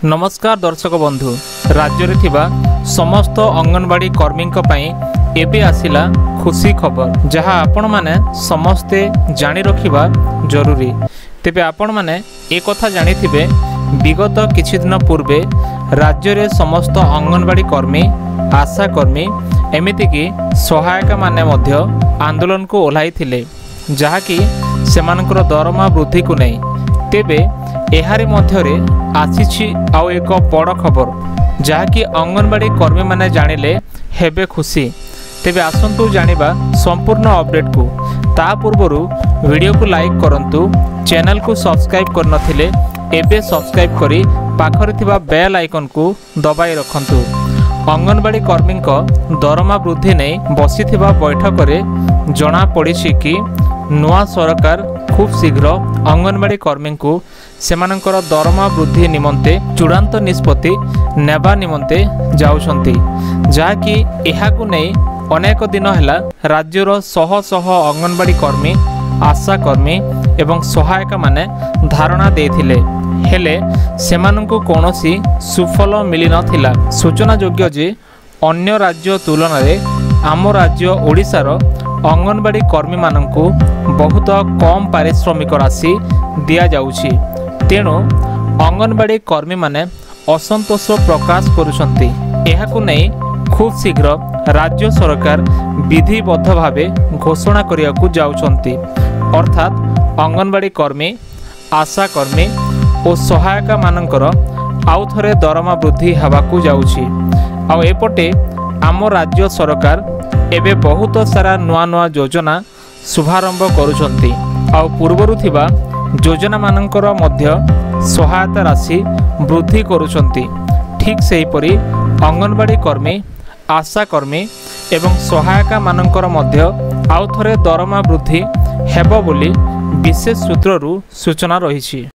नमस्कार दर्शक बंधु राज्य में थिबा समस्त अंगनवाड़ी कर्मी एबे आसिला खुशी खबर जहाँ आपण माने समस्ते जानी रखिबा जरूरी। तेबे आपण माने एक कथा जानी थिबे विगत किछि दिन पूर्वे राज्य रे समस्त अंगनवाड़ी कर्मी आशा कर्मी एमिति कि सहायक माने मध्य आंदोलन को ओह्लाई थिले जहाँकि सेमानकर दरमा वृद्धि को नहीं। तेबे एहारी मध्यरे आसीछि आउ एक बड़ खबर जहाँकि अंगनवाड़ी कर्मी माने जानिले हेबे खुशी। तेबे आसंतु जानिबा संपूर्ण अपडेट को। ता पूर्वरु वीडियो को लाइक करंतु, चैनल को सब्सक्राइब करनथिले एबे सब्सक्राइब करी पाखरे थिबा बेल आइकन को दबाई रखंतु। अंगनवाड़ी कर्मी दरमा वृद्धि नहीं बसिथिबा बैठक रे जना पड़िछि कि नुआ सरकार खूब शीघ्र अंगनवाड़ी कर्मी को सेमानकर दरमा वृद्धि निमंते चूड़ांत निष्पत्ति नेबा निमंते जाउछंती जाकि एहाकु नहीं अनेक दिन हैला राज्यर शह शह अंगनवाड़ी कर्मी आशा कर्मी एवं सहायक माने धारणा देथिले हेले सेमानंकु कोनोसी सुफल मिली नथिला। सूचना योग्य जे अन्य राज्य तुलन में आम राज्य ओडिशार अंगनवाड़ी कर्मी मानंकु बहुत कम पारिश्रमिक राशि दिया जाउछि। तेणु अंगनवाड़ी कर्मी माने असंतोष प्रकाश करुछंती। एहाकु नहीं खूब शीघ्र राज्य सरकार विधिबद्ध भावे घोषणा करियाकु जाउछंती। अर्थात अंगनवाड़ी कर्मी आशा कर्मी और सहायक मानकर आउ थरे दरमा वृद्धि हेबाकु जाउछि। आ एपटे आम राज्य सरकार एबे बहुत सारा नुआ नुआ योजना शुभारंभ करुछंती। आ पूर्वरु थिबा योजना मानकर मध्य सहायता राशि वृद्धि करुछंती। ठीक सेहीपरि अंगनवाड़ी कर्मी आशा कर्मी एवं सहायका मानकर मध्य आउ थरे दरमा वृद्धि हेबो बोली विशेष सूत्ररु सूचना रहिछि।